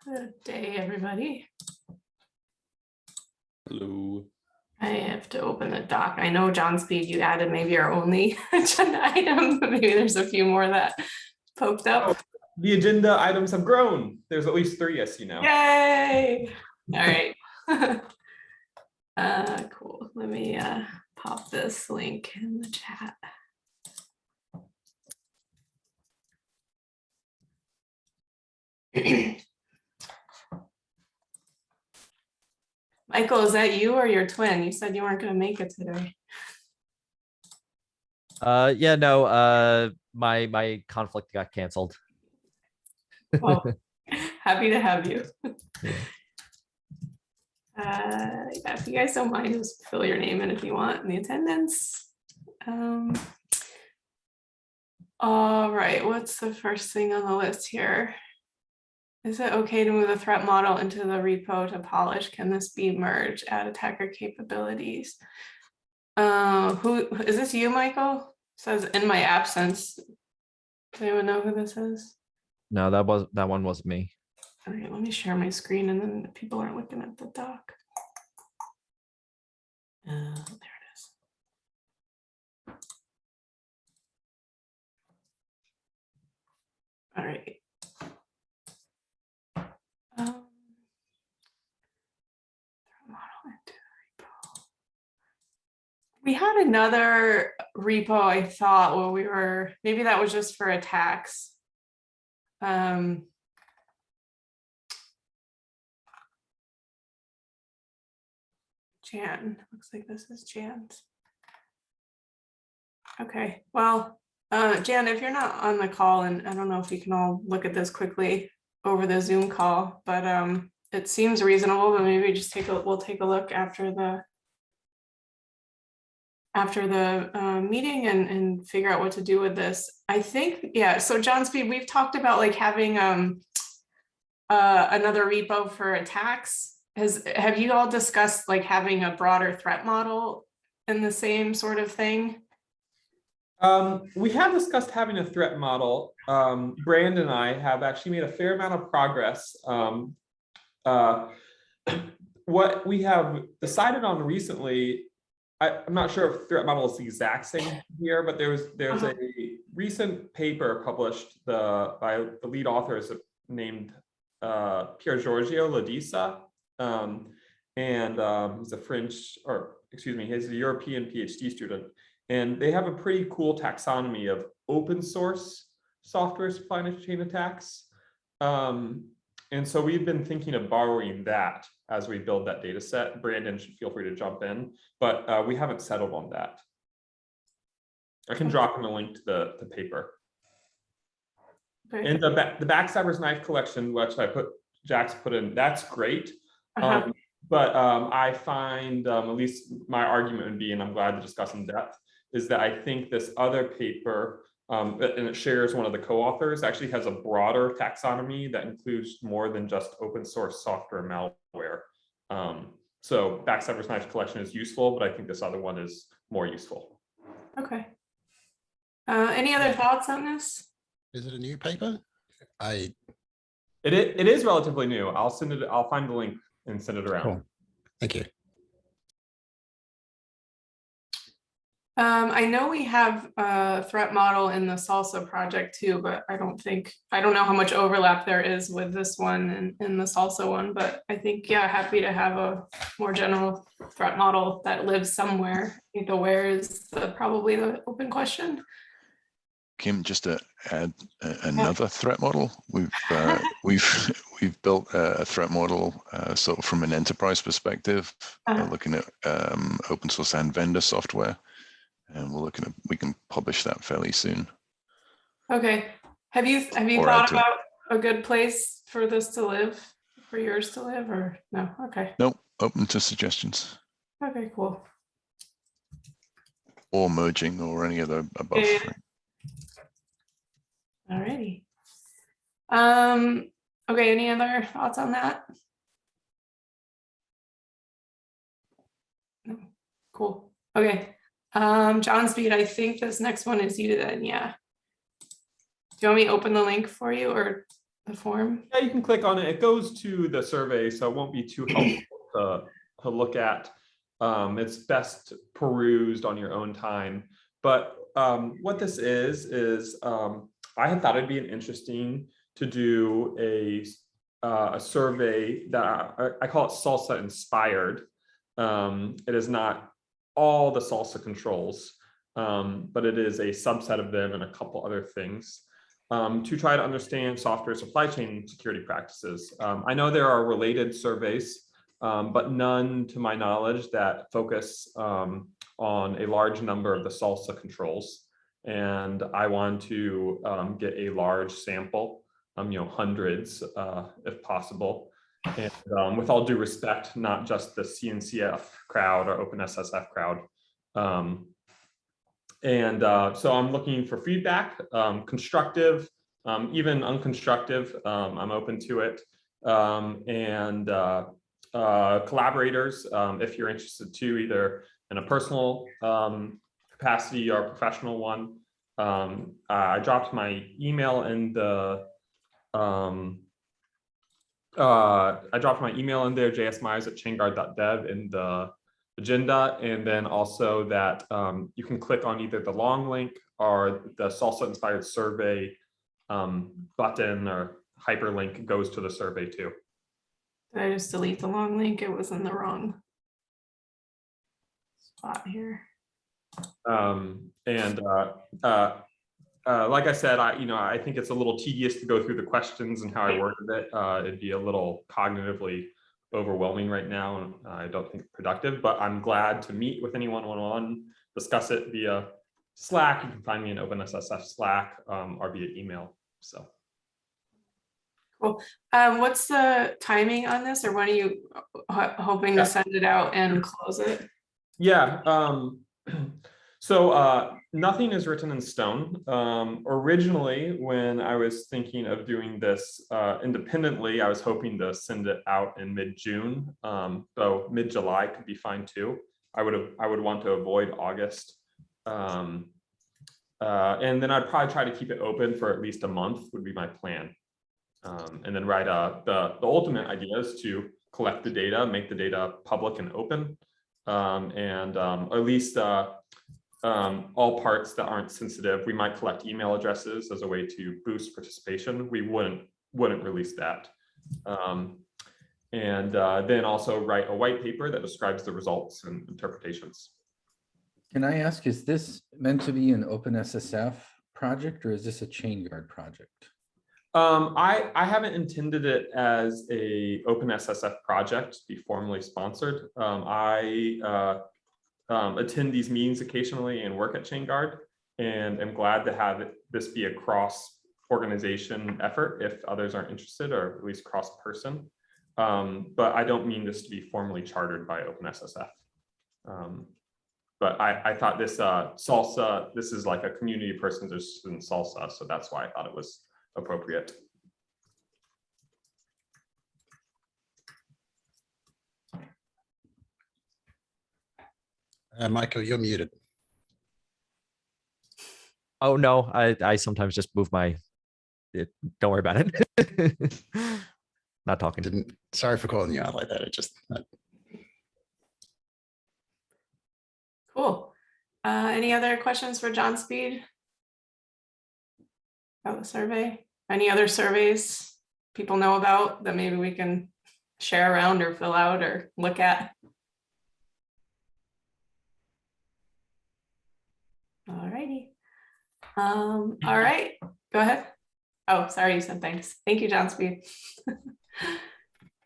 Good day, everybody. Hello. I have to open the doc. I know, John Speed, you added maybe our only agenda item, but maybe there's a few more that poked up. The agenda items have grown. There's at least 3, I see now. Yay! All right. Cool. Let me pop this link in the chat. Michael, is that you or your twin? You said you weren't going to make it today. Yeah, no, my conflict got canceled. Well, happy to have you. Yeah. Yeah, if you guys don't mind, just fill your name in if you want in the attendance. All right, what's the first thing on the list here? Is it okay to move the threat model into the repo to polish? Can this be merged? Add attacker capabilities. Who is this? You, Michael? It says in my absence. Does anyone know who this is? No, that one wasn't me. All right, let me share my screen and then people aren't looking at the doc. There it is. All right. We had another repo, I thought, where we were, maybe that was just for attacks. Jan, looks like this is Jan's. Okay, well, Jan, if you're not on the call, and I don't know if we can all look at this quickly over the Zoom call, but it seems reasonable, but maybe just we'll take a look after the meeting and figure out what to do with this. I think, yeah, so John Speed, we've talked about like having another repo for attacks. Have you all discussed like having a broader threat model in the same sort of thing? We have discussed having a threat model. Brandon and I have actually made a fair amount of progress. What we have decided on recently, I'm not sure if threat model is the exact same here, but there's a recent paper published by the lead authors named Pier Giorgio Ladisa, and he's a French, or excuse me, he's a European PhD student, and they have a pretty cool taxonomy of open source software supply chain attacks. And so we've been thinking of borrowing that as we build that data set. Brandon should feel free to jump in, but we haven't settled on that. I can drop in a link to the paper. Okay. And the Backstabbers Knife Collection, which Jack's put in, that's great. But I find, at least my argument would be, and I'm glad to discuss in depth, is that I think this other paper, and it shares one of the co-authors, actually has a broader taxonomy that includes more than just open source software malware. So Backstabbers Knife Collection is useful, but I think this other one is more useful. Okay. Any other thoughts on this? Is it a new paper? It is relatively new. I'll send it. I'll find the link and send it around. Cool. Thank you. I know we have a threat model in the Salsa project too, but I don't know how much overlap there is with this one and in the Salsa one, but I think, yeah, happy to have a more general threat model that lives somewhere. Where is probably the open question. Kim, just to add another threat model, we've built a threat model sort of from an enterprise perspective, looking at open source and vendor software. And we can publish that fairly soon. Okay. Have you thought about a good place for this to live, for yours to live, or no? Okay. Nope. Open to suggestions. Okay, cool. Or merging or any other above. Yeah. All righty. Okay, any other thoughts on that? No. Cool. Okay. John Speed, I think this next one is you then, yeah. Do you want me to open the link for you, or the form? Yeah, you can click on it. It goes to the survey, so it won't be too helpful to look at. It's best perused on your own time. But what this is I had thought it'd be interesting to do a survey that I call it salsa inspired. It is not all the salsa controls, but it is a subset of them and a couple other things. To try to understand software supply chain security practices. I know there are related surveys, but none to my knowledge that focus on a large number of the salsa controls. And I want to get a large sample, hundreds if possible. And with all due respect, not just the CNCF crowd or OpenSSF crowd. So I'm looking for feedback, constructive, even unconstructive. I'm open to it. Collaborators, if you're interested too, either in a personal capacity or professional one. I dropped my email in the jsmyers@chainguard.dev in the agenda, and then also that you can click on either the long link or the salsa inspired survey button or hyperlink goes to the survey too. Did I just delete the long link? It was in the wrong spot here. Like I said, I think it's a little tedious to go through the questions and how I worded it. It'd be a little cognitively overwhelming right now, and I don't think productive, but I'm glad to meet with anyone one-on-one, discuss it via Slack. You can find me in OpenSSF Slack or via email. So cool. What's the timing on this, or when are you hoping to send it out and close it? yeah, so nothing is written in stone. Originally, when I was thinking of doing this independently, I was hoping to send it out in mid-June. So mid-July could be fine too. I would want to avoid August. And then I'd probably try to keep it open for at least a month would be my plan. And then the ultimate idea is to collect the data, make the data public and open, and at least all parts that aren't sensitive. We might collect email addresses as a way to boost participation. We wouldn't release that. Then also write a white paper that describes the results and interpretations. Can I ask, is this meant to be an OpenSSF project or is this a ChainGuard project? I haven't intended it as a OpenSSF project to be formally sponsored. I attend these meetings occasionally and work at ChainGuard, and I'm glad to have this be a cross organization effort if others aren't interested, or at least cross person. But I don't mean this to be formally chartered by OpenSSF. But I thought this salsa, this is like a community of persons interested in salsa, so that's why I thought it was appropriate. Michael, you're muted. Oh no, I sometimes just move my. Don't worry about it. Not talking. Sorry for calling you out like that. It just. Cool. Any other questions for John Speed about the survey? Any other surveys people know about that maybe we can share around or fill out or look at? All righty. All right, go ahead. Oh, sorry, you said thanks. Thank you, John Speed.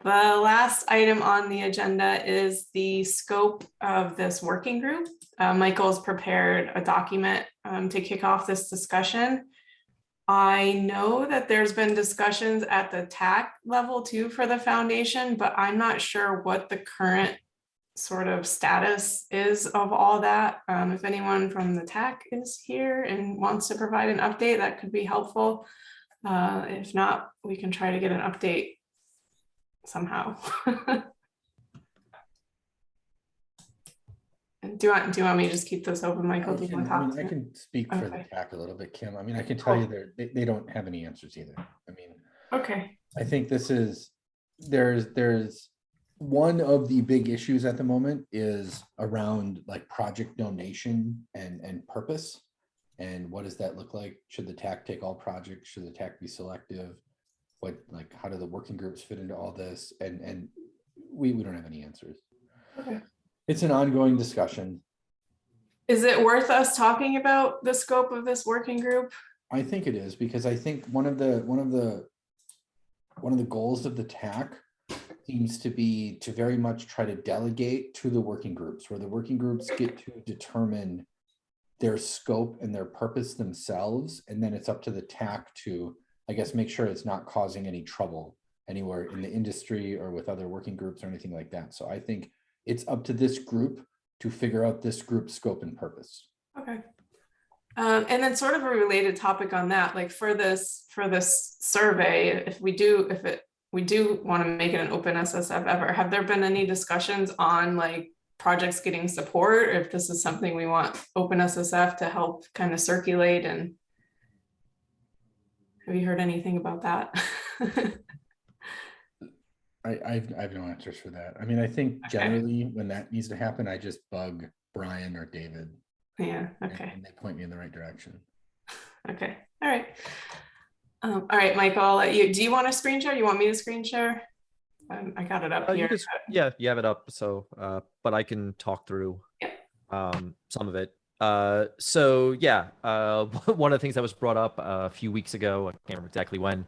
The last item on the agenda is the scope of this working group. Michael's prepared a document to kick off this discussion. I know that there's been discussions at the TAC level too for the foundation, but I'm not sure what the current sort of status is of all that. If anyone from the TAC is here and wants to provide an update, that could be helpful. If not, we can try to get an update somehow. And do you want me to just keep this open, Michael? Do you want to talk I can speak for the TAC a little bit, Kim. I mean, I can tell you they don't have any answers either. I mean, Okay, I think this is, there's one of the big issues at the moment is around like project donation and purpose. And what does that look like? Should the TAC take all projects? Should the TAC be selective? What, like, how do the working groups fit into all this? And we don't have any answers. okay. It's an ongoing discussion. Is it worth us talking about the scope of this working group? I think it is, because I think one of the goals of the TAC seems to be to very much try to delegate to the working groups, where the working groups get to determine their scope and their purpose themselves. And then it's up to the TAC to, I guess, make sure it's not causing any trouble anywhere in the industry or with other working groups or anything like that. So I think it's up to this group to figure out this group's scope and purpose. Okay. And then sort of a related topic on that, like for this survey, if we do want to make it an open SSF ever, have there been any discussions on like projects getting support, or if this is something we want open SSF to help kind of circulate? And have you heard anything about that? I have no answers for that. I mean, I think generally when that needs to happen, I just bug Brian or David. Yeah, okay. And they point me in the right direction. Okay, all right. All right, Michael, I'll let you, do you want to screen share? You want me to screen share? I got it up here. Yeah, you have it up. So, but I can talk through some of it. So yeah, one of the things that was brought up a few weeks ago, I can't remember exactly when,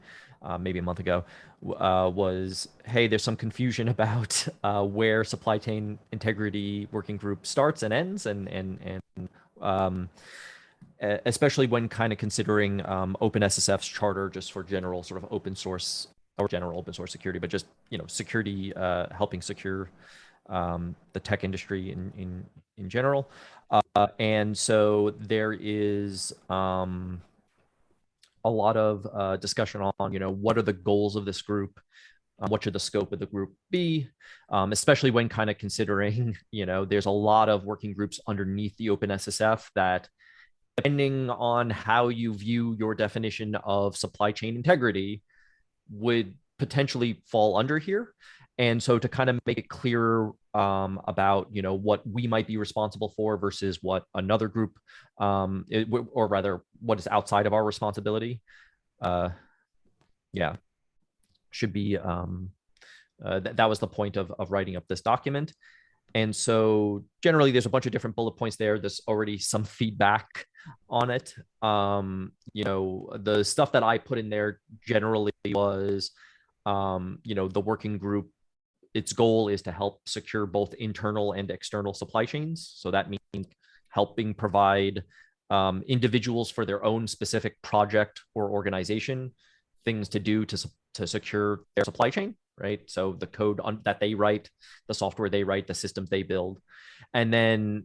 maybe a month ago, was, hey, there's some confusion about where supply chain integrity working group starts and ends, and especially when kind of considering OpenSSF's charter just for general sort of open source or general open source security, but just, you know, security, helping secure the tech industry in general. And so there is a lot of discussion on, you know, what are the goals of this group? What should the scope of the group be? Especially when kind of considering, you know, there's a lot of working groups underneath the OpenSSF that, depending on how you view your definition of supply chain integrity, would potentially fall under here. And so to kind of make it clear about, you know, what we might be responsible for versus what another group, or rather what is outside of our responsibility, yeah, should be, that was the point of writing up this document. And so generally there's a bunch of different bullet points there. There's already some feedback on it. You know, the stuff that I put in there generally was, you know, the working group, its goal is to help secure both internal and external supply chains. So that means helping provide individuals for their own specific project or organization things to do to secure their supply chain, right? So the code that they write, the software they write, the systems they build. And then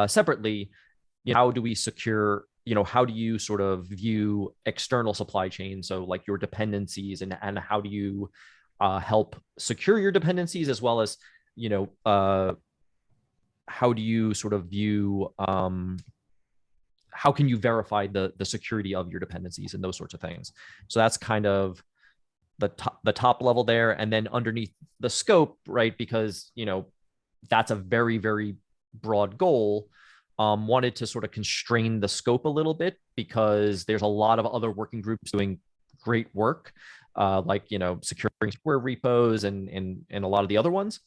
separately, you know, how do we secure, you know, how do you sort of view external supply chain? So like your dependencies, and how do you help secure your dependencies, as well as, you know, how do you sort of view, how can you verify the security of your dependencies and those sorts of things? So that's kind of the top level there. And then underneath the scope, right, because, you know, that's a very, very broad goal, wanted to sort of constrain the scope a little bit, because there's a lot of other working groups doing great work, like, you know, securing software repos and a lot of the other ones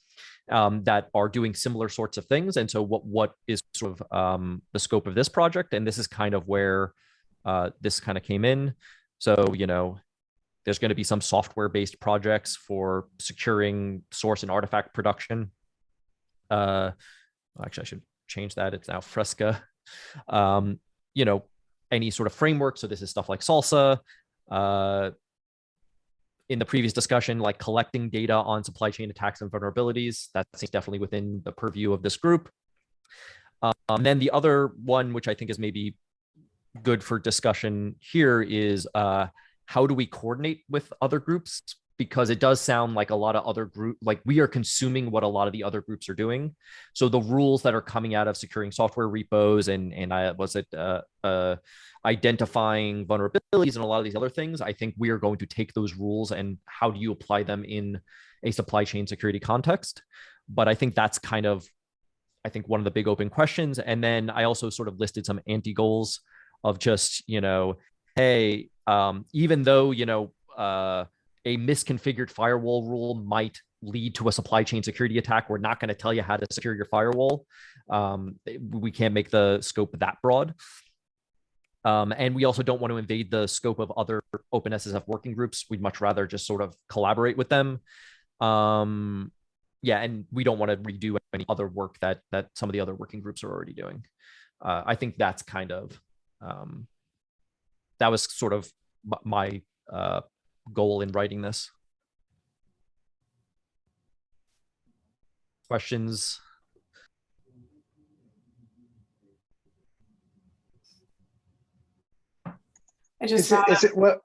that are doing similar sorts of things. And so what is sort of the scope of this project? And this is kind of where this kind of came in. So, you know, there's going to be some software-based projects for securing source and artifact production. Actually, I should change that. It's now Fresca. You know, any sort of framework. So this is stuff like Salsa. In the previous discussion, like collecting data on supply chain attacks and vulnerabilities, that's definitely within the purview of this group. And then the other one, which I think is maybe good for discussion here, is how do we coordinate with other groups because it does sound like a lot of other like we are consuming what a lot of the other groups are doing. So the rules that are coming out of securing software repos and identifying vulnerabilities and a lot of these other things, I think we are going to take those rules and how do you apply them in a supply chain security context. But I think that's kind of, I think, one of the big open questions. And then I also sort of listed some anti-goals of just, hey, even though, a misconfigured firewall rule might lead to a supply chain security attack, we're not going to tell you how to secure your firewall. We can't make the scope that broad. And we also don't want to invade the scope of other OpenSSF working groups. We'd much rather just sort of collaborate with them. Yeah, and we don't want to redo any other work that some of the other working groups are already doing. I think that's kind of, that was sort of my goal in writing this. Questions? I just Is it what?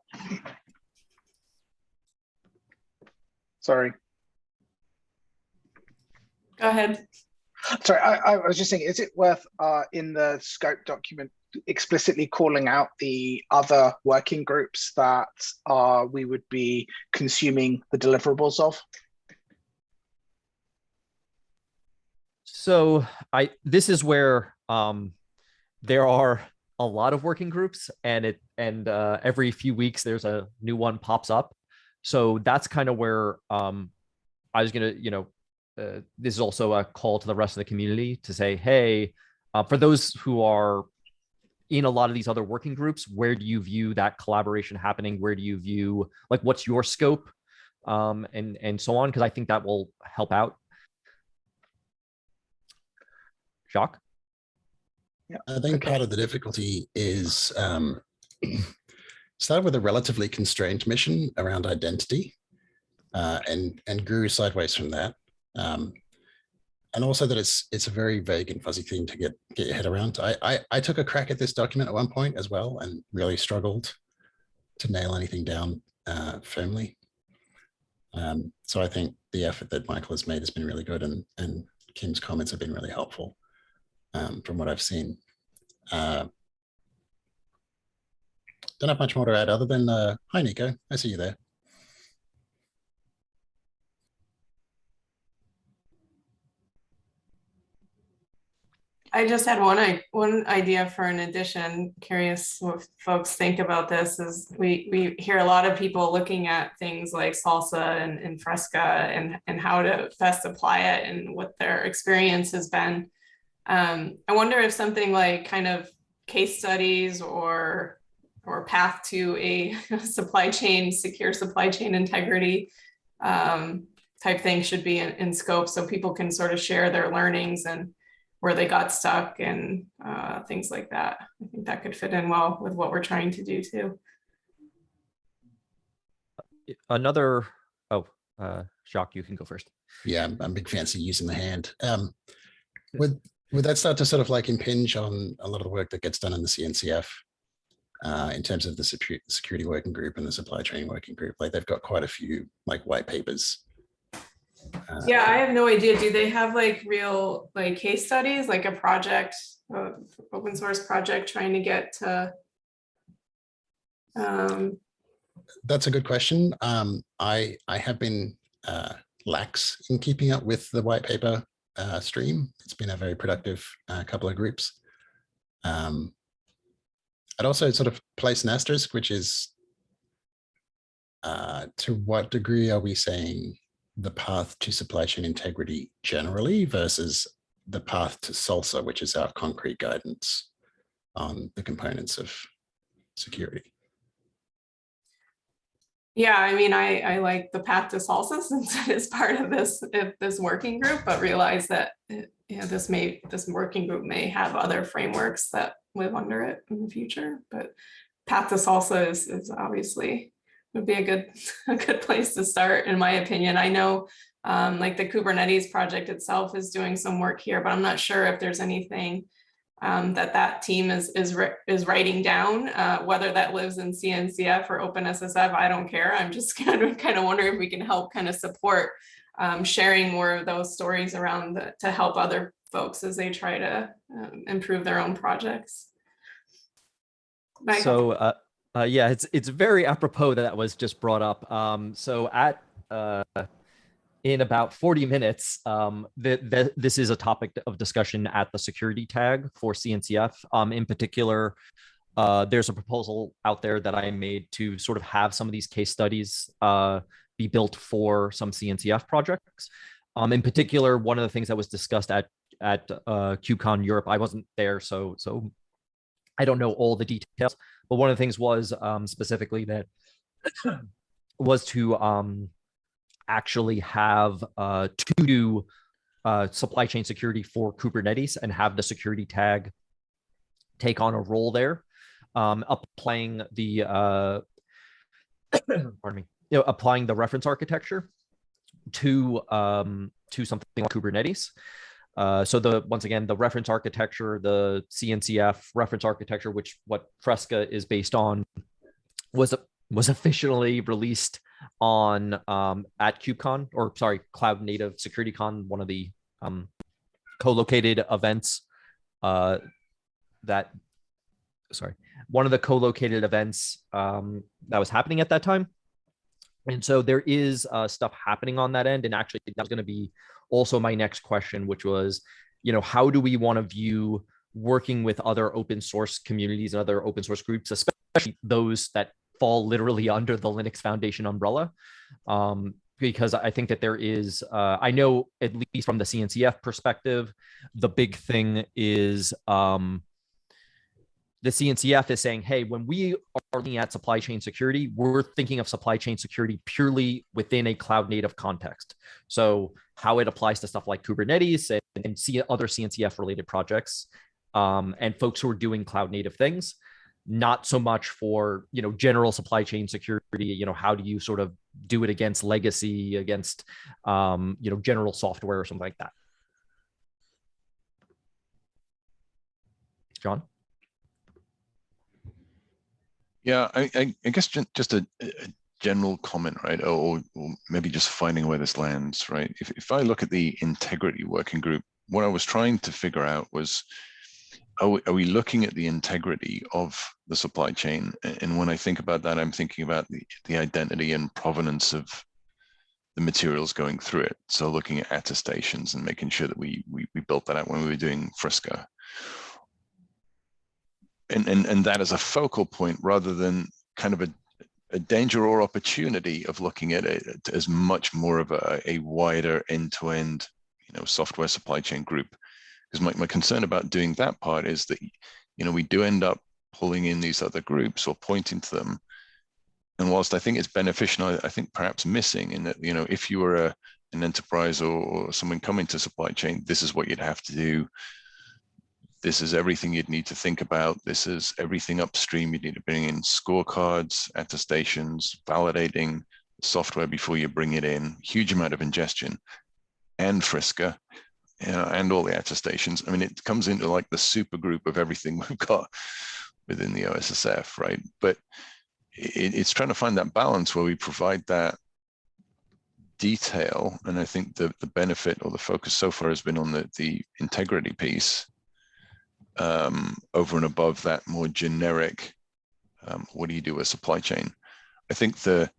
Sorry. Go ahead. Sorry, I was just saying, is it worth in the scope document explicitly calling out the other working groups that we would be consuming the deliverables of? So this is where there are a lot of working groups, and every few weeks there's a new one pops up. So that's kind of where I was gonna, this is also a call to the rest of the community to say, hey, for those who are in a lot of these other working groups, where do you view that collaboration happening? Where do you view, like, what's your scope, and so on? Because I think that will help out. Jacques? Yeah. I think part of the difficulty is started with a relatively constrained mission around identity, and grew sideways from that. And also that it's a very vague and fuzzy thing to get your head around. I took a crack at this document at one point as well and really struggled to nail anything down firmly. So I think the effort that Michael has made has been really good, and Kim's comments have been really helpful from what I've seen. Don't have much more to add other than, hi, Nico, I see you there. I just had one idea for an addition. Curious what folks think about this. Is we hear a lot of people looking at things like Salsa and Fresca and how to best apply it and what their experience has been. I wonder if something like kind of case studies or path to a secure supply chain integrity type thing should be in scope, so people can sort of share their learnings and where they got stuck and things like that. I think that could fit in well with what we're trying to do too. Another, Jacques, you can go first. Yeah, I'm a big fancy using the hand. Would that start to sort of like impinge on a lot of the work that gets done in the CNCF in terms of the security working group and the supply chain working group? Like they've got quite a few like white papers. Yeah, I have no idea. Do they have like real like case studies, like a project, open source project trying to get to? That's a good question. I have been lax in keeping up with the white paper stream. It's been a very productive couple of groups. I'd also sort of place an asterisk, which is to what degree are we saying the path to supply chain integrity generally versus the path to SALSA, which is our concrete guidance on the components of security. Yeah, I mean, I like the path to SALSA since it is part of this working group, but realize that this working group may have other frameworks that live under it in the future. But path to SALSA is obviously would be a good place to start, in my opinion. I know like the Kubernetes project itself is doing some work here, but I'm not sure if there's anything that team is writing down. Whether that lives in CNCF or OpenSSF, I don't care. I'm just kind of wondering if we can help kind of support sharing more of those stories around to help other folks as they try to improve their own projects. Michael? So yeah, it's very apropos that was just brought up. So at in about 40 minutes, this is a topic of discussion at the security tag for CNCF. In particular, there's a proposal out there that I made to sort of have some of these case studies be built for some CNCF projects. In particular, one of the things that was discussed at KubeCon Europe, I wasn't there, so I don't know all the details, but one of the things was specifically that was to actually have to do supply chain security for Kubernetes and have the security tag take on a role there, applying the pardon me, applying the reference architecture to something like Kubernetes. So once again, the reference architecture, the CNCF reference architecture, which what Fresca is based on, was officially released on at KubeCon, or sorry, Cloud Native Security Con, one of the co-located events one of the co-located events that was happening at that time. And so there is stuff happening on that end. And actually, that was going to be also my next question, which was, how do we want to view working with other open source communities and other open source groups, especially those that fall literally under the Linux Foundation umbrella? Because I think that there is, I know at least from the CNCF perspective, the big thing is the CNCF is saying, hey, when we are looking at supply chain security, we're thinking of supply chain security purely within a cloud native context. So how it applies to stuff like Kubernetes and see other CNCF related projects, and folks who are doing cloud native things, not so much for, general supply chain security, how do you sort of do it against legacy, against, general software or something like that. John? Yeah, I guess just a general comment, right? Or maybe just finding where this lands, right? If I look at the integrity working group, what I was trying to figure out was, are we looking at the integrity of the supply chain? And when I think about that, I'm thinking about the identity and provenance of the materials going through it. So looking at attestations and making sure that we built that out when we were doing Fresca. And that as a focal point rather than kind of a danger or opportunity of looking at it as much more of a wider end-to-end, software supply chain group. Because my concern about doing that part is that, we do end up pulling in these other groups or pointing to them. And whilst I think it's beneficial, I think perhaps missing in that, if you were an enterprise or someone coming to supply chain, this is what you'd have to do. This is everything you'd need to think about. This is everything upstream. You need to bring in scorecards, attestations, validating software before you bring it in. Huge amount of ingestion and Fresca, and all the attestations. I mean, it comes into like the super group of everything we've got within the OSSF, right? But it's trying to find that balance where we provide that detail. And I think the benefit or the focus so far has been on the integrity piece, over and above that more generic, what do you do with supply chain? I think that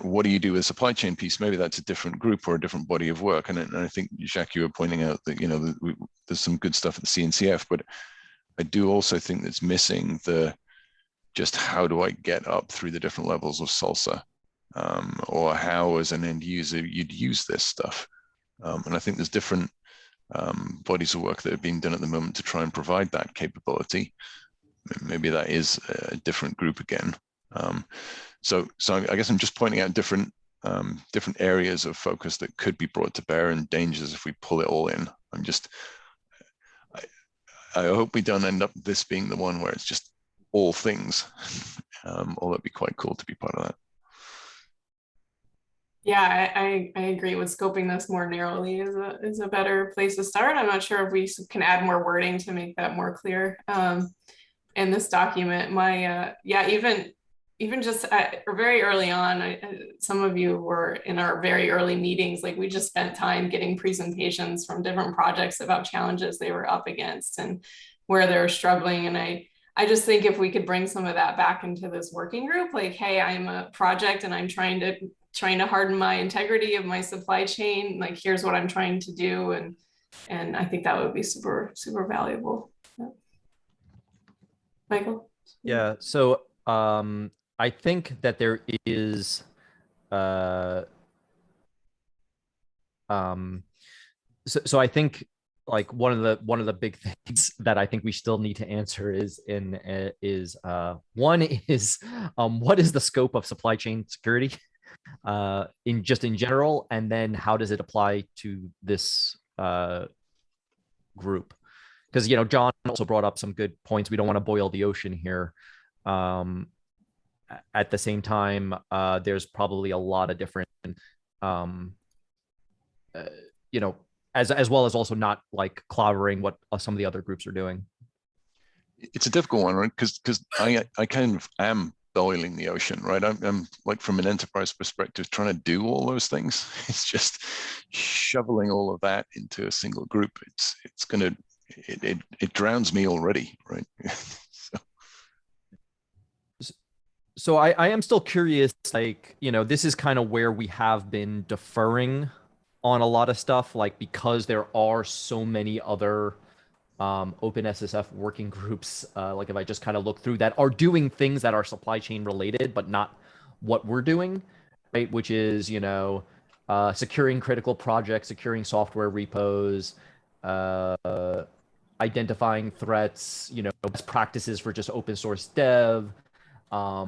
what do you do with supply chain piece, maybe that's a different group or a different body of work. And I think, Jacques, you were pointing out that, there's some good stuff at the CNCF, but I do also think that's missing just how do I get up through the different levels of SALSA, or how as an end user you'd use this stuff. And I think there's different bodies of work that are being done at the moment to try and provide that capability. Maybe that is a different group again. So I guess I'm just pointing out different areas of focus that could be brought to bear and dangers if we pull it all in. I hope we don't end up this being the one where it's just all things. Although it'd be quite cool to be part of that. Yeah, I agree with scoping this more narrowly is a better place to start. I'm not sure if we can add more wording to make that more clear. In this document, yeah, even just very early on, some of you were in our very early meetings, like we just spent time getting presentations from different projects about challenges they were up against and where they're struggling. And I just think if we could bring some of that back into this working group, like, hey, I'm a project and I'm trying to harden my integrity of my supply chain. Like, here's what I'm trying to do. And I think that would be super, super valuable. Yeah. Michael? Yeah. So I think that there is so I think like one of the big things that I think we still need to answer is one is what is the scope of supply chain security in general, and then how does it apply to this group? Because John also brought up some good points. We don't want to boil the ocean here. At the same time, there's probably a lot of different as well as also not like clobbering what some of the other groups are doing. It's a difficult one, right? Because I kind of am boiling the ocean, right? I'm like, from an enterprise perspective, trying to do all those things. It's just shoveling all of that into a single group. It's gonna it drowns me already, right? So I am still curious, like, this is kind of where we have been deferring on a lot of stuff, like, because there are so many other OpenSSF working groups, like if I just kind of look through, that are doing things that are supply chain related, but not what we're doing, right? Which is, securing critical projects, securing software repos, identifying threats, best practices for just open source dev. I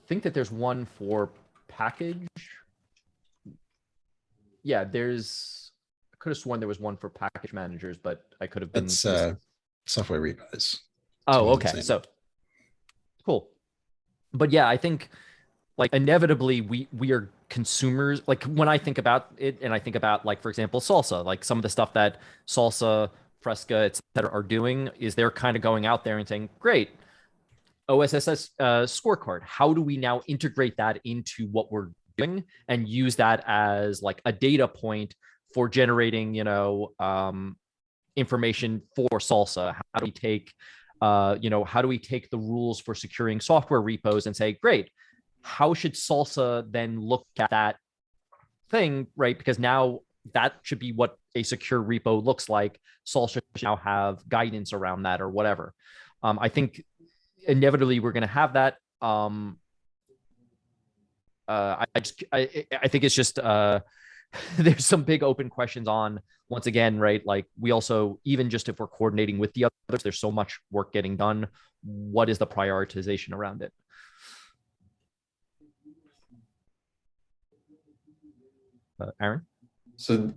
think that there's one for package. Yeah, I could have sworn there was one for package managers, but I could have been. That's software repos. Oh, okay. So cool. But yeah, I think like inevitably we are consumers. Like when I think about it, and I think about, like, for example, Salsa, like some of the stuff that Salsa, Fresca, etc. are doing is they're kind of going out there and saying, great, OSSS scorecard. How do we now integrate that into what we're doing and use that as like a data point for generating, information for Salsa? How do we take, how do we take the rules for securing software repos and say, great, how should Salsa then look at that thing, right? Because now that should be what a secure repo looks like. Salsa should now have guidance around that or whatever. I think inevitably we're going to have that. I think it's just there's some big open questions on, once again, right? Like we also, even just if we're coordinating with the others, there's so much work getting done. What is the prioritization around it? Aaron? So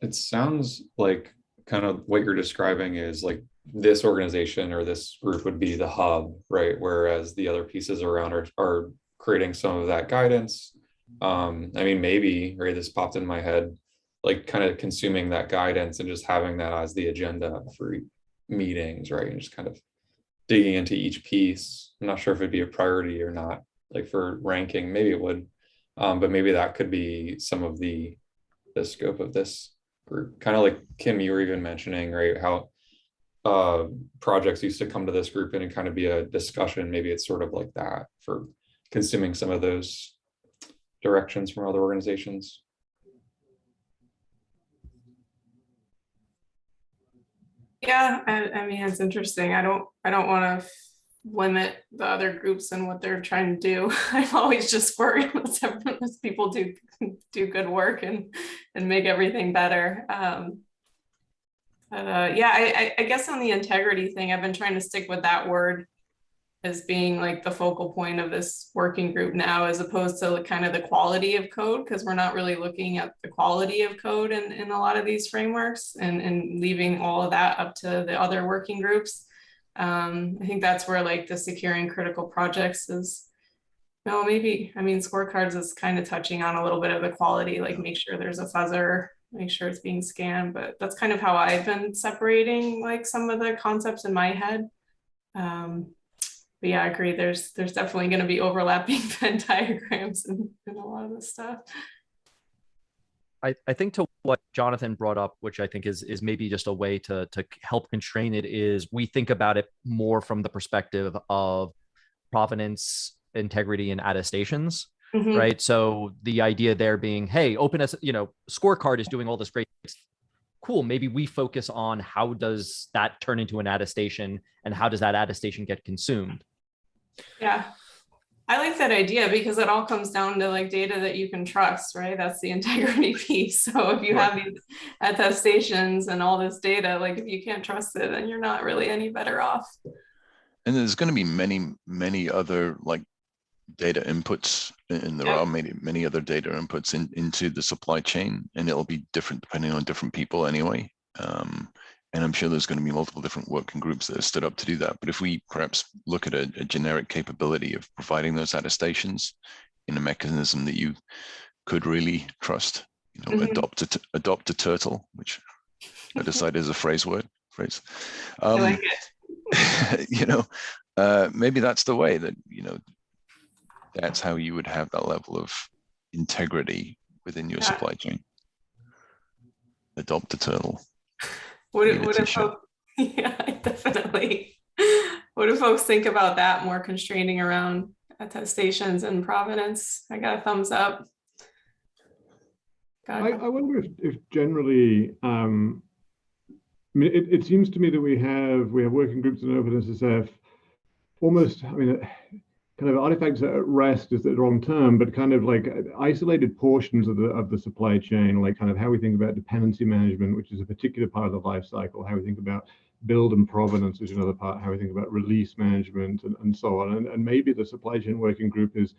it sounds like kind of what you're describing is like this organization or this group would be the hub, right? Whereas the other pieces around are creating some of that guidance. I mean, maybe, right, this popped in my head, like kind of consuming that guidance and just having that as the agenda for meetings, right? And just kind of digging into each piece. I'm not sure if it'd be a priority or not, like for ranking, maybe it would. But maybe that could be some of the scope of this group. Kind of like Kim, you were even mentioning, right, how projects used to come to this group and kind of be a discussion. Maybe it's sort of like that for consuming some of those directions from other organizations. Yeah, I mean, it's interesting. I don't want to limit the other groups and what they're trying to do. I'm always just worried as people do good work and make everything better. Yeah, I guess on the integrity thing, I've been trying to stick with that word as being like the focal point of this working group now, as opposed to kind of the quality of code, because we're not really looking at the quality of code in a lot of these frameworks, and leaving all of that up to the other working groups. I think that's where like the securing critical projects is No, maybe, I mean, scorecards is kind of touching on a little bit of the quality, like make sure there's a fuzzer, make sure it's being scanned, but that's kind of how I've been separating like some of the concepts in my head. But yeah, I agree. There's definitely going to be overlapping Venn diagrams and a lot of this stuff. I think to what Jonathan brought up, which I think is maybe just a way to help constrain it, is we think about it more from the perspective of provenance, integrity, and attestations, Mhm. right? So the idea there being, hey, open as scorecard is doing all this great, cool. Maybe we focus on how does that turn into an attestation, and how does that attestation get consumed? Yeah. I like that idea because it all comes down to like data that you can trust, right? That's the integrity piece. So if you have these attestations and all this data, like if you can't trust it, then you're not really any better off. And there's going to be many other like data inputs, and there are many other data inputs into the supply chain, and it'll be different depending on different people anyway. And I'm sure there's going to be multiple different working groups that are stood up to do that. But if we perhaps look at a generic capability of providing those attestations in a mechanism that you could really trust, adopt a turtle, which I decided is a phrase. I like it. Maybe that's the way that, that's how you would have that level of integrity within your supply chain. Adopt a turtle. What if folks, yeah, definitely. What do folks think about that more constraining around attestations and provenance? I got a thumbs up. I wonder if generally, I mean, it seems to me that we have working groups in OpenSSF almost, I mean, kind of artifacts at rest is the wrong term, but kind of like isolated portions of the supply chain, like kind of how we think about dependency management, which is a particular part of the life cycle, how we think about build and provenance, which is another part, how we think about release management and so on. And maybe the supply chain working group is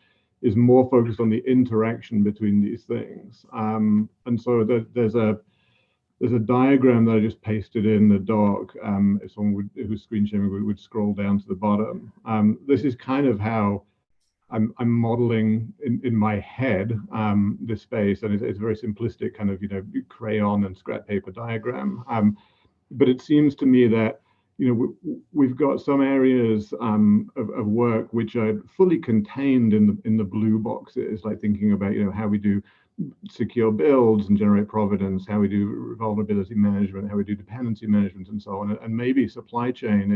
more focused on the interaction between these things. And so there's a diagram that I just pasted in the doc. If someone who's screen sharing would scroll down to the bottom. This is kind of how I'm modeling in my head this space, and it's a very simplistic kind of crayon and scrap paper diagram. But it seems to me that we've got some areas of work which are fully contained in the blue boxes, like thinking about how we do secure builds and generate provenance, how we do vulnerability management, how we do dependency management, and so on. And maybe supply chain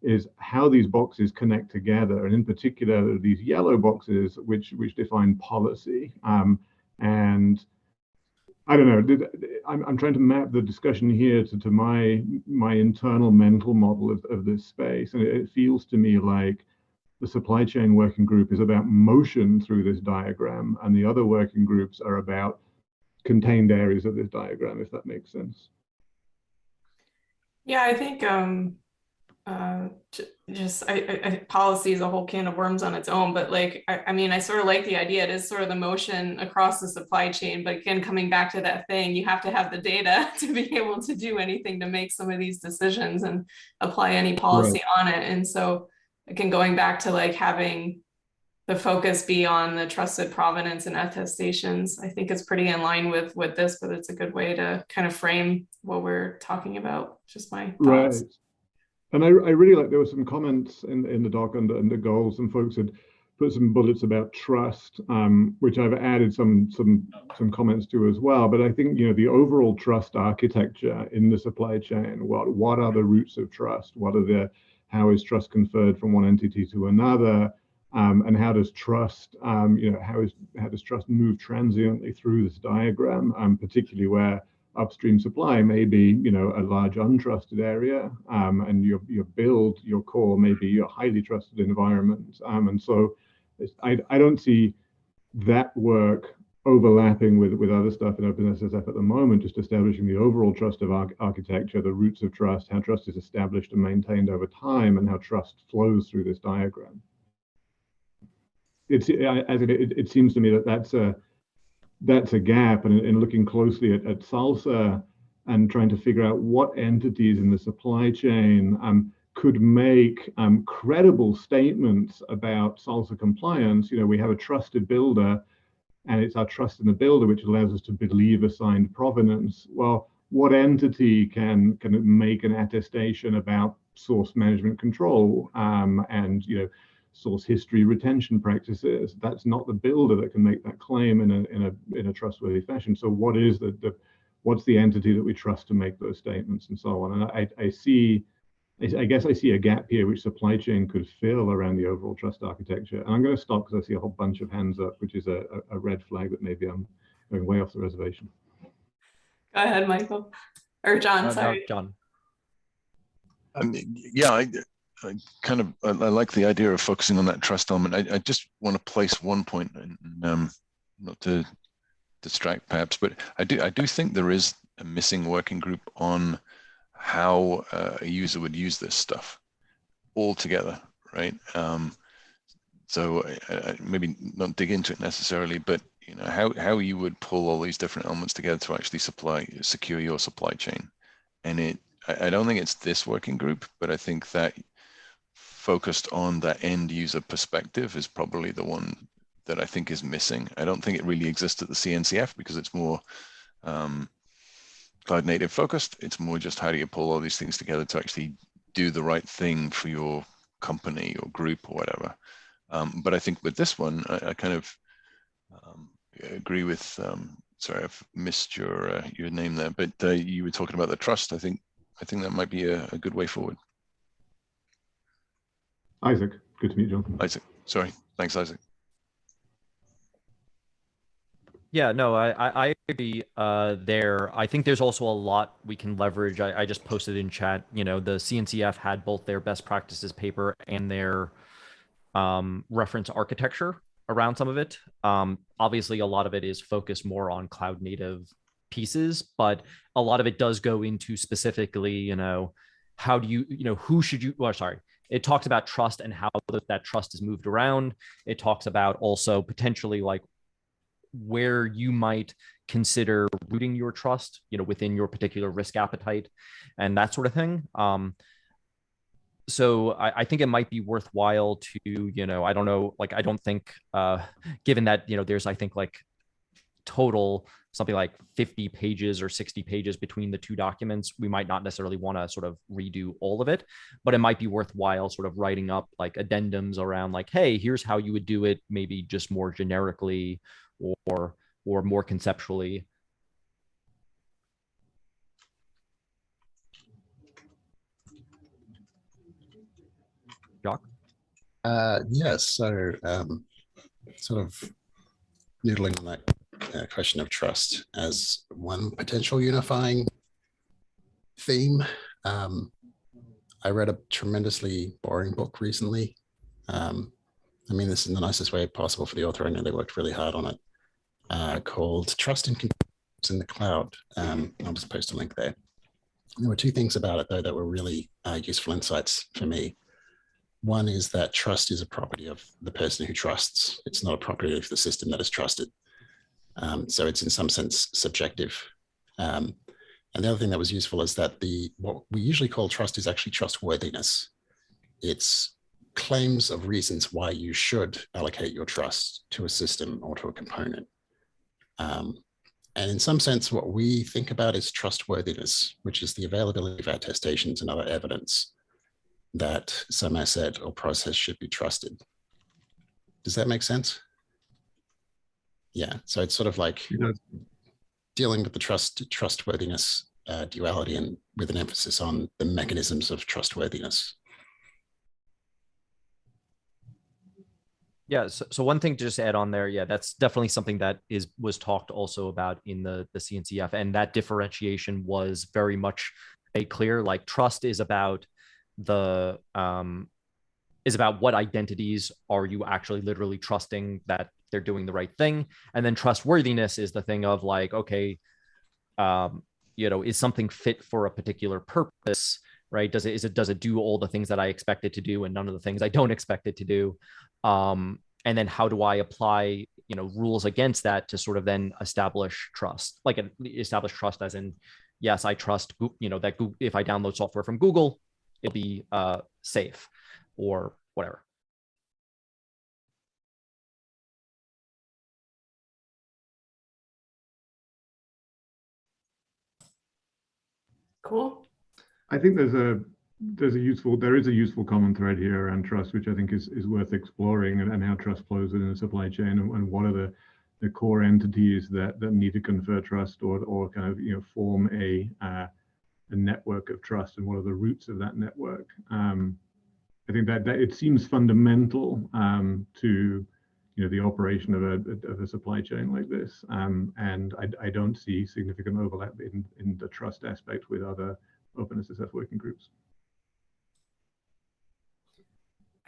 is how these boxes connect together, and in particular these yellow boxes which define policy. And I don't know. I'm trying to map the discussion here to my internal mental model of this space, and it feels to me like the supply chain working group is about motion through this diagram, and the other working groups are about contained areas of this diagram, if that makes sense. Yeah, I think policy is a whole can of worms on its own, but like I mean, I sort of like the idea. It is sort of the motion across the supply chain, but again, coming back to that thing, you have to have the data to be able to do anything to make some of these decisions and apply any policy on it. And so again, going back to like having the focus be on the trusted provenance and attestations, I think is pretty in line with this, but it's a good way to kind of frame what we're talking about. Just my thoughts. Right. And I really like, there were some comments in the doc under goals, and folks had put some bullets about trust, which I've added some comments to as well. But I think the overall trust architecture in the supply chain, what are the roots of trust? How is trust conferred from one entity to another? And how does trust, how does trust move transiently through this diagram, particularly where upstream supply may be, a large untrusted area, and your build, your core may be a highly trusted environment. And so I don't see that work overlapping with other stuff in OpenSSF at the moment, just establishing the overall trust of architecture, the roots of trust, how trust is established and maintained over time, and how trust flows through this diagram. It seems to me that that's a gap, and in looking closely at SALSA and trying to figure out what entities in the supply chain could make credible statements about SALSA compliance. We have a trusted builder, and it's our trust in the builder which allows us to believe assigned provenance. Well, what entity can make an attestation about source management control and source history retention practices? That's not the builder that can make that claim in a trustworthy fashion. So what is what's the entity that we trust to make those statements and so on? And I guess I see a gap here which supply chain could fill around the overall trust architecture. And I'm going to stop because I see a whole bunch of hands up, which is a red flag that maybe I'm going way off the reservation. Go ahead, Michael. Or John, No, sorry. John. Yeah, I kind of I like the idea of focusing on that trust element. I just want to place one point, and not to distract perhaps, but I do think there is a missing working group on how a user would use this stuff altogether, right? So maybe not dig into it necessarily, but how you would pull all these different elements together to actually secure your supply chain. And I don't think it's this working group, but I think that focused on that end user perspective is probably the one that I think is missing. I don't think it really exists at the CNCF because it's more cloud native focused. It's more just how do you pull all these things together to actually do the right thing for your company or group or whatever. But I think with this one, I kind of agree with, sorry, I've missed your name there, but you were talking about the trust. I think that might be a good way forward. Isaac, good to meet you, John. Isaac, sorry. Thanks, Isaac. Yeah, no, I agree there. I think there's also a lot we can leverage. I just posted in chat, the CNCF had both their best practices paper and their reference architecture around some of it. Obviously, a lot of it is focused more on cloud native pieces, but a lot of it does go into specifically, how do you, who should you, well, sorry. It talks about trust and how that trust is moved around. It talks about also potentially like where you might consider rooting your trust, within your particular risk appetite and that sort of thing. So I think it might be worthwhile to, I don't know, like, I don't think, given that, there's, I think like total something like 50 pages or 60 pages between the two documents, we might not necessarily want to sort of redo all of it, but it might be worthwhile sort of writing up like addendums around like, hey, here's how you would do it, maybe just more generically or more conceptually. Jacques? Yes, so sort of noodling on that question of trust as one potential unifying theme. I read a tremendously boring book recently. I mean, this is in the nicest way possible for the author. I know they worked really hard on it, called Trust and Controls in the Cloud. I'll just post a link there. There were two things about it, though, that were really useful insights for me. One is that trust is a property of the person who trusts. It's not a property of the system that is trusted. So it's in some sense subjective. And the other thing that was useful is that what we usually call trust is actually trustworthiness. It's claims of reasons why you should allocate your trust to a system or to a component. And in some sense, what we think about is trustworthiness, which is the availability of attestations and other evidence that some asset or process should be trusted. Does that make sense? Yeah, so it's sort of like dealing with the trustworthiness duality and with an emphasis on the mechanisms of trustworthiness. Yeah, so one thing to just add on there, yeah, that's definitely something that was talked also about in the CNCF, and that differentiation was very much made clear. Like trust is about what identities are you actually literally trusting that they're doing the right thing, and then trustworthiness is the thing of like, okay, is something fit for a particular purpose, right? Does it do all the things that I expect it to do and none of the things I don't expect it to do? And then how do I apply, rules against that to sort of then establish trust, establish trust as in, yes, I trust, that Google, if I download software from Google, it'd be safe or whatever. Cool. I think there is a useful common thread here around trust, which I think is worth exploring, and how trust flows within a supply chain, and what are the core entities that need to confer trust or kind of form a network of trust, and what are the roots of that network. I think that it seems fundamental to the operation of a supply chain like this, and I don't see significant overlap in the trust aspect with other OpenSSF working groups.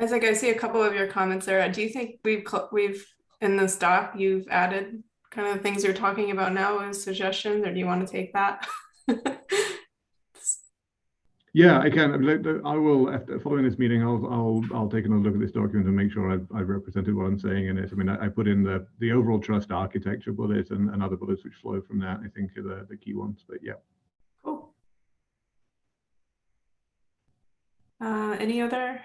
Isaac, I see a couple of your comments there. Do you think we've in this doc you've added kind of the things you're talking about now as suggestions, or do you want to take that? Yeah, I can. I will, after following this meeting, I'll take another look at this document and make sure I've represented what I'm saying in it. I mean, I put in the overall trust architecture bullet and other bullets which flow from that, I think, are the key ones. But yeah. Cool. Any other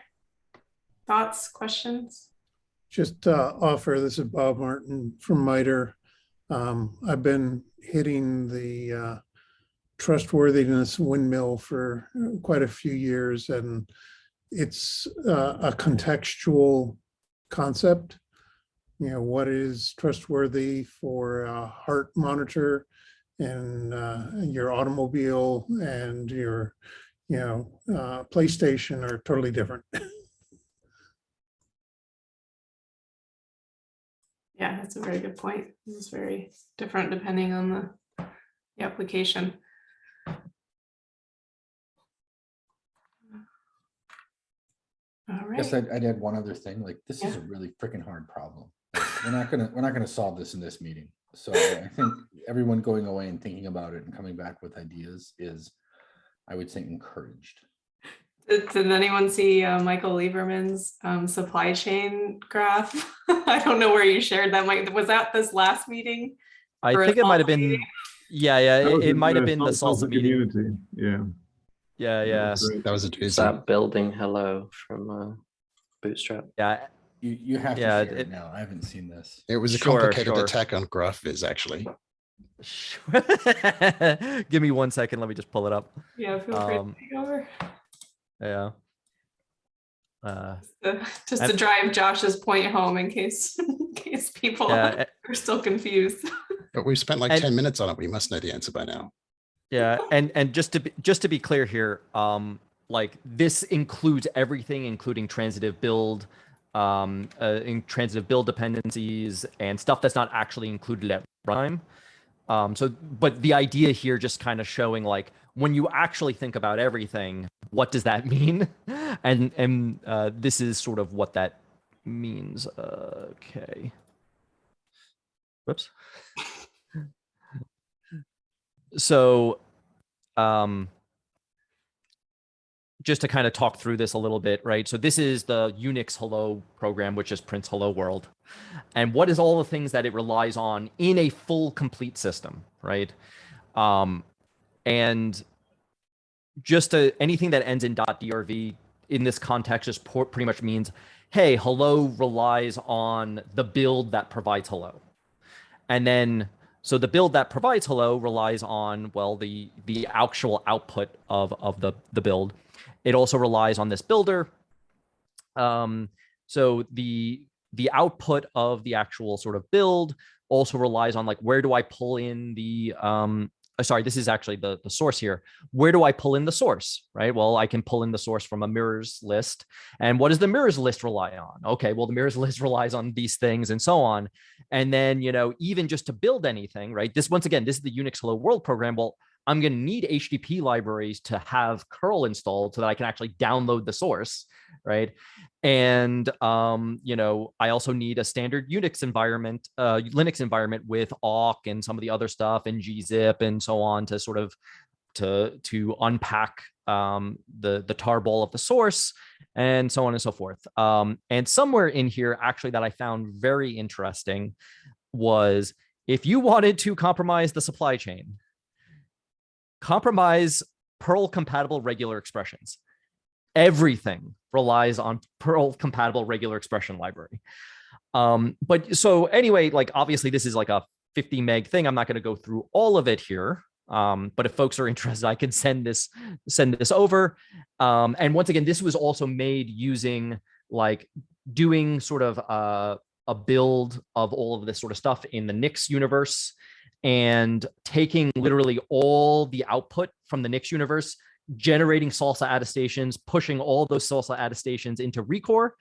thoughts, questions? Just offer, this is Bob Martin from MITRE. I've been hitting the trustworthiness windmill for quite a few years, and it's a contextual concept. What is trustworthy for a heart monitor and your automobile and your PlayStation are totally different. Yeah, that's a very good point. It's very different depending on the application. All right. Yes, I'd add one other thing. Like, this is a really freaking hard problem. Like, we're not gonna solve this in this meeting. So I think everyone going away and thinking about it and coming back with ideas is, I would say, encouraged. Did anyone see Michael Lieberman's supply chain graph? I don't know where you shared that. Was that this last meeting? I think it might have been. Yeah, it might have been the salsa meeting. Community. Yeah. Yeah. That was a It's that building hello from Bootstrap. Yeah. You have to share it now. I haven't seen this. It was a complicated attack on GraphViz, actually. Give me 1 second. Let me just pull it up. Yeah, feel free to take over. Yeah. Just to drive Josh's point home in case people are still confused. But we've spent like 10 minutes on it. We must know the answer by now. Yeah, and just to be clear here, like this includes everything, including transitive build, in transitive build dependencies and stuff that's not actually included at runtime. But the idea here just kind of showing like when you actually think about everything, what does that mean? And this is sort of what that means. Okay. Whoops. So, just to kind of talk through this a little bit, right? So this is the Unix hello program, which just prints hello world. And what is all the things that it relies on in a full complete system, right? And just anything that ends in .drv in this context just pretty much means, hey, hello relies on the build that provides hello. And then, so the build that provides hello relies on, well, the actual output of the build. It also relies on this builder. So the output of the actual sort of build also relies on like, where do I pull in the, sorry, this is actually the source here. Where do I pull in the source, right? Well, I can pull in the source from a mirrors list. And what does the mirrors list rely on? Okay, well, the mirrors list relies on these things and so on. And then, even just to build anything, right? Once again, this is the Unix Hello World program. Well, I'm going to need HTTP libraries to have curl installed so that I can actually download the source, right? And, I also need a standard Unix environment, Linux environment with awk and some of the other stuff and gzip and so on to sort of to unpack the tarball of the source and so on and so forth. And somewhere in here, actually, that I found very interesting was if you wanted to compromise the supply chain, compromise Perl compatible regular expressions. everything relies on Perl compatible regular expression library. But so anyway, like obviously this is like a 50 meg thing. I'm not going to go through all of it here. But if folks are interested, I can send this over. And once again, this was also made using like doing sort of a build of all of this sort of stuff in the Nix universe and taking literally all the output from the Nix universe, generating salsa attestations, pushing all those salsa attestations into Recore,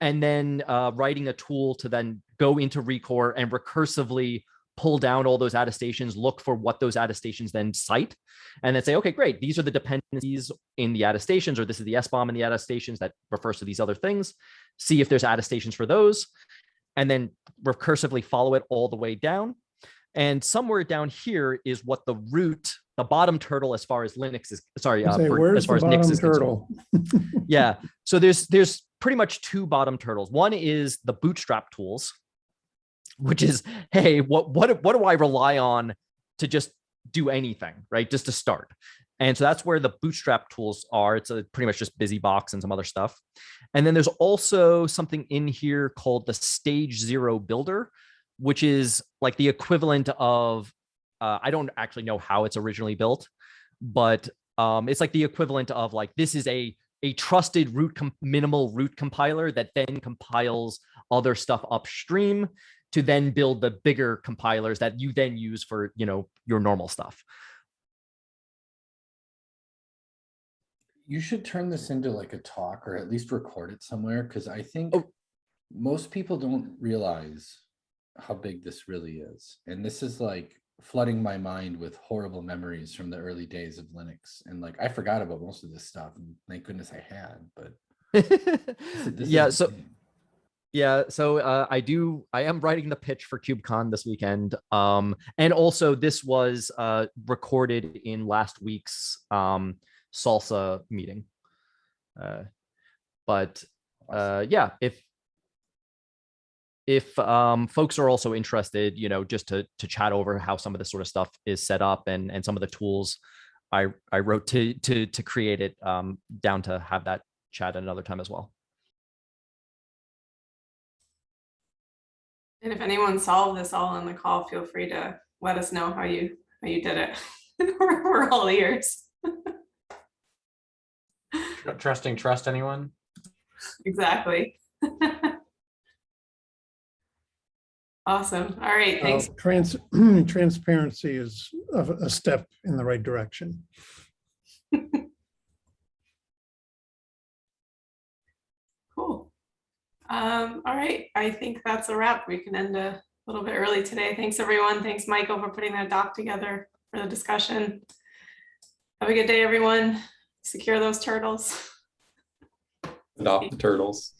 and then writing a tool to then go into Recore and recursively pull down all those attestations, look for what those attestations then cite, and then say, okay, great, these are the dependencies in the attestations, or this is the SBOM in the attestations that refers to these other things. See if there's attestations for those, and then recursively follow it all the way down. And somewhere down here is what the root, the bottom turtle, as far as Linux is, sorry, Where's as far the as Nix bottom is turtle? yeah. So there's pretty much two bottom turtles. One is the bootstrap tools, which is, hey, what do I rely on to just do anything, right? Just to start. And so that's where the bootstrap tools are. It's pretty much just BusyBox and some other stuff. And then there's also something in here called the Stage 0 Builder, which is like the equivalent of, I don't actually know how it's originally built, but it's like the equivalent of like, this is a trusted minimal root compiler that then compiles other stuff upstream to then build the bigger compilers that you then use for, your normal stuff. You should turn this into like a talk, or at least record it somewhere, because I think most people don't realize how big this really is. And this is like flooding my mind with horrible memories from the early days of Linux. And like, I forgot about most of this stuff, and thank goodness I had, but I am writing the pitch for KubeCon this weekend. And also this was recorded in last week's Salsa meeting. If folks are also interested, just to chat over how some of this sort of stuff is set up and some of the tools I wrote to create it, down to have that chat at another time as well. And if anyone solved this all on the call, feel free to let us know how you did it. We're all ears. Trust anyone? Exactly. Awesome. All right, thanks. Transparency is a step in the right direction. Cool. All right, I think that's a wrap. We can end a little bit early today. Thanks everyone. Thanks Michael for putting that doc together for the discussion. Have a good day, everyone. Secure those turtles. Adopt the turtles.